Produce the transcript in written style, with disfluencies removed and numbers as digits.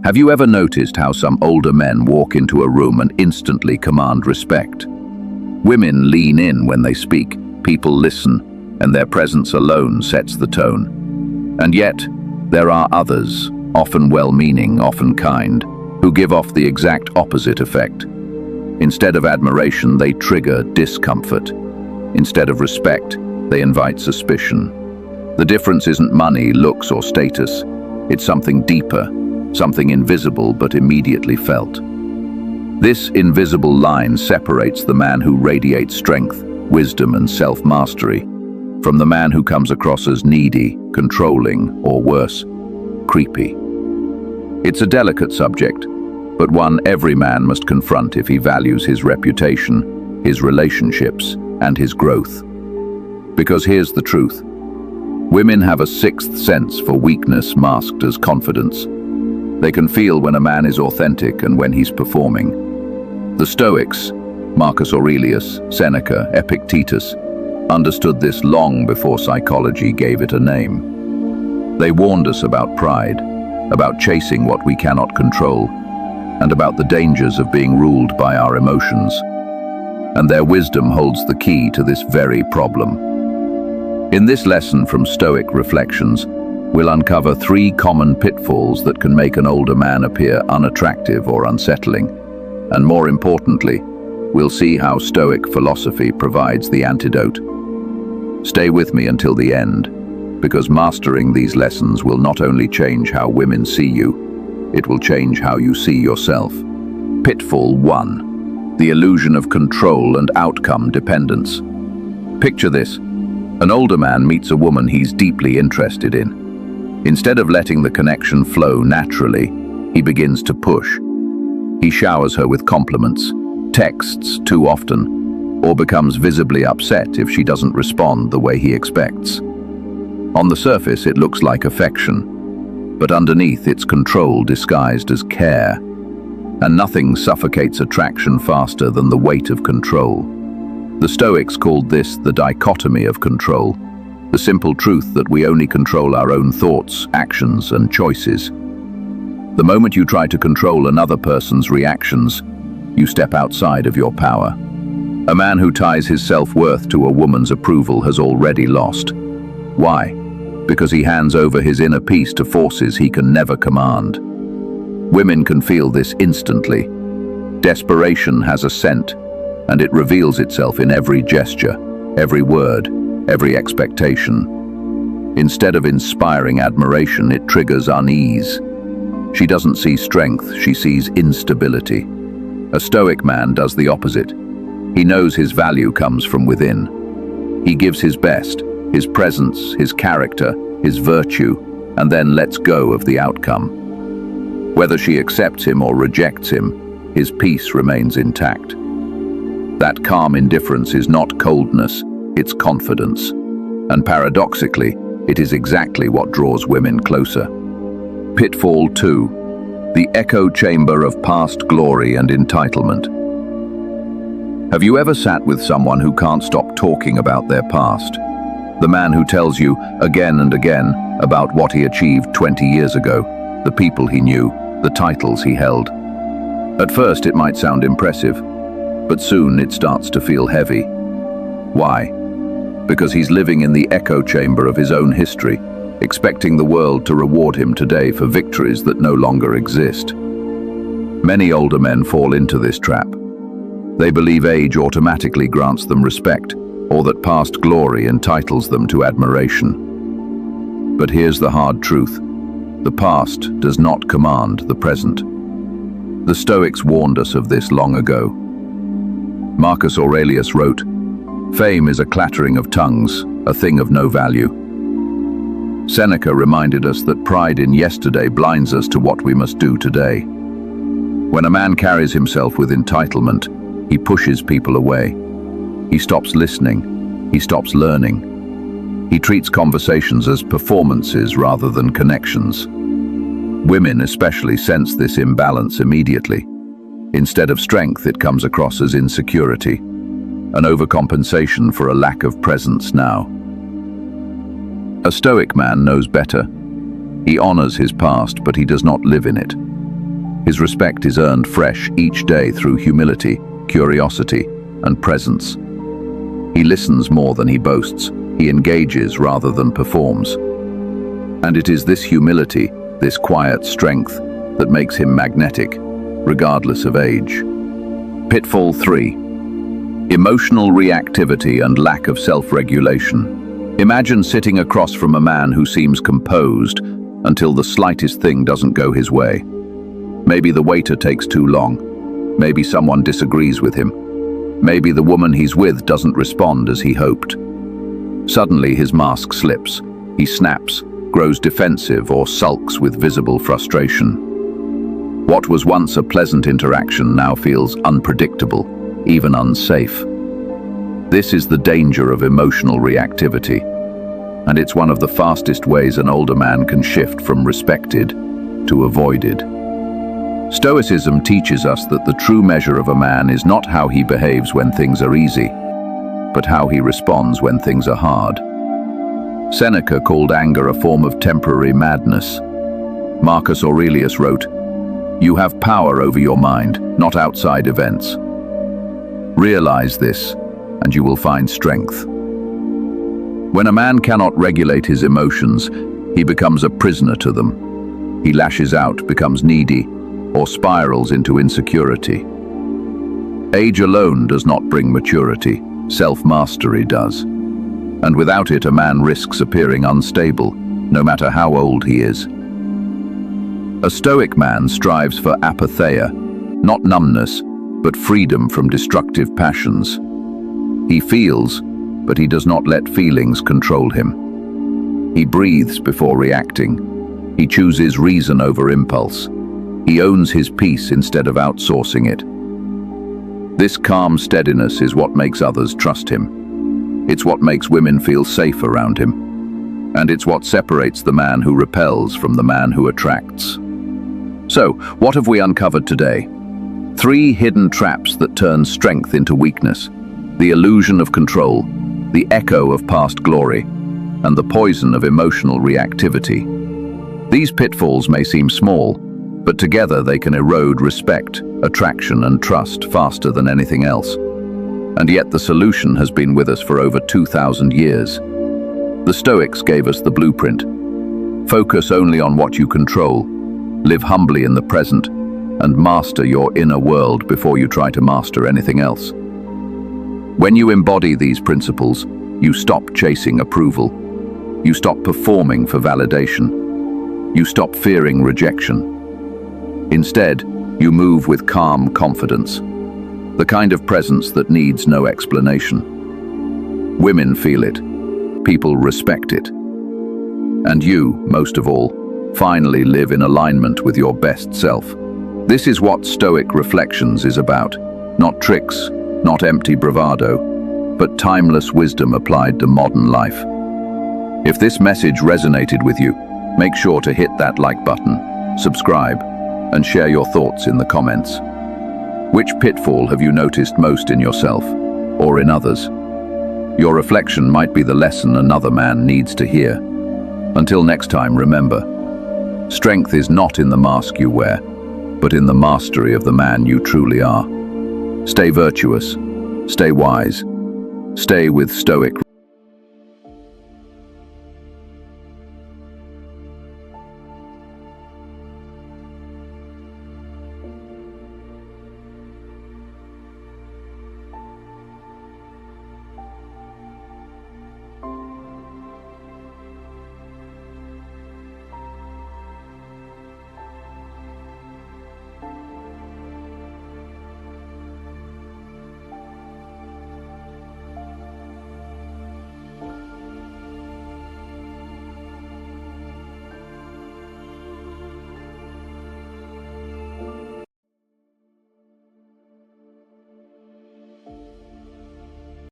Have you ever noticed how some older men walk into a room and instantly command respect? Women lean in when they speak, people listen, and their presence alone sets the tone. And yet, there are others, often well-meaning, often kind, who give off the exact opposite effect. Instead of admiration, they trigger discomfort. Instead of respect, they invite suspicion. The difference isn't money, looks, or status. It's something deeper, something invisible but immediately felt. This invisible line separates the man who radiates strength, wisdom, and self-mastery from the man who comes across as needy, controlling, or worse, creepy. It's a delicate subject, but one every man must confront if he values his reputation, his relationships, and his growth. Because here's the truth. Women have a sixth sense for weakness masked as confidence. They can feel when a man is authentic and when he's performing. The Stoics, Marcus Aurelius, Seneca, Epictetus, understood this long before psychology gave it a name. They warned us about pride, about chasing what we cannot control, and about the dangers of being ruled by our emotions. And their wisdom holds the key to this very problem. In this lesson from Stoic Reflections, we'll uncover 3 common pitfalls that can make an older man appear unattractive or unsettling. And more importantly, we'll see how Stoic philosophy provides the antidote. Stay with me until the end, because mastering these lessons will not only change how women see you, it will change how you see yourself. Pitfall 1. The illusion of control and outcome dependence. Picture this. An older man meets a woman he's deeply interested in. Instead of letting the connection flow naturally, he begins to push. He showers her with compliments, texts too often, or becomes visibly upset if she doesn't respond the way he expects. On the surface, it looks like affection, but underneath it's control disguised as care. And nothing suffocates attraction faster than the weight of control. The Stoics called this the dichotomy of control, the simple truth that we only control our own thoughts, actions, and choices. The moment you try to control another person's reactions, you step outside of your power. A man who ties his self-worth to a woman's approval has already lost. Why? Because he hands over his inner peace to forces he can never command. Women can feel this instantly. Desperation has a scent, and it reveals itself in every gesture, every word, every expectation. Instead of inspiring admiration, it triggers unease. She doesn't see strength, she sees instability. A Stoic man does the opposite. He knows his value comes from within. He gives his best, his presence, his character, his virtue, and then lets go of the outcome. Whether she accepts him or rejects him, his peace remains intact. That calm indifference is not coldness, it's confidence. And paradoxically, it is exactly what draws women closer. Pitfall 2. The echo chamber of past glory and entitlement. Have you ever sat with someone who can't stop talking about their past? The man who tells you again and again about what he achieved 20 years ago, the people he knew, the titles he held. At first it might sound impressive, but soon it starts to feel heavy. Why? Because he's living in the echo chamber of his own history, expecting the world to reward him today for victories that no longer exist. Many older men fall into this trap. They believe age automatically grants them respect, or that past glory entitles them to admiration. But here's the hard truth. The past does not command the present. The Stoics warned us of this long ago. Marcus Aurelius wrote, "Fame is a clattering of tongues, a thing of no value." Seneca reminded us that pride in yesterday blinds us to what we must do today. When a man carries himself with entitlement, he pushes people away. He stops listening. He stops learning. He treats conversations as performances rather than connections. Women especially sense this imbalance immediately. Instead of strength, it comes across as insecurity, an overcompensation for a lack of presence now. A Stoic man knows better. He honors his past, but he does not live in it. His respect is earned fresh each day through humility, curiosity, and presence. He listens more than he boasts. He engages rather than performs. And it is this humility, this quiet strength, that makes him magnetic, regardless of age. Pitfall 3. Emotional reactivity and lack of self-regulation. Imagine sitting across from a man who seems composed until the slightest thing doesn't go his way. Maybe the waiter takes too long. Maybe someone disagrees with him. Maybe the woman he's with doesn't respond as he hoped. Suddenly his mask slips. He snaps, grows defensive, or sulks with visible frustration. What was once a pleasant interaction now feels unpredictable, even unsafe. This is the danger of emotional reactivity, and it's one of the fastest ways an older man can shift from respected to avoided. Stoicism teaches us that the true measure of a man is not how he behaves when things are easy, but how he responds when things are hard. Seneca called anger a form of temporary madness. Marcus Aurelius wrote, "You have power over your mind, not outside events." Realize this, and you will find strength. When a man cannot regulate his emotions, he becomes a prisoner to them. He lashes out, becomes needy, or spirals into insecurity. Age alone does not bring maturity, self-mastery does. And without it, a man risks appearing unstable, no matter how old he is. A Stoic man strives for apatheia, not numbness, but freedom from destructive passions. He feels, but he does not let feelings control him. He breathes before reacting. He chooses reason over impulse. He owns his peace instead of outsourcing it. This calm steadiness is what makes others trust him. It's what makes women feel safe around him. And it's what separates the man who repels from the man who attracts. So, what have we uncovered today? 3 hidden traps that turn strength into weakness, the illusion of control, the echo of past glory, and the poison of emotional reactivity. These pitfalls may seem small, but together they can erode respect, attraction, and trust faster than anything else. And yet the solution has been with us for over 2,000 years. The Stoics gave us the blueprint. Focus only on what you control, live humbly in the present, and master your inner world before you try to master anything else. When you embody these principles, you stop chasing approval. You stop performing for validation. You stop fearing rejection. Instead, you move with calm confidence, the kind of presence that needs no explanation. Women feel it, people respect it. And you, most of all, finally live in alignment with your best self. This is what Stoic Reflections is about. Not tricks, not empty bravado, but timeless wisdom applied to modern life. If this message resonated with you, make sure to hit that like button, subscribe, and share your thoughts in the comments. Which pitfall have you noticed most in yourself or in others? Your reflection might be the lesson another man needs to hear. Until next time, remember, strength is not in the mask you wear, but in the mastery of the man you truly are. Stay virtuous, stay wise, stay with Stoic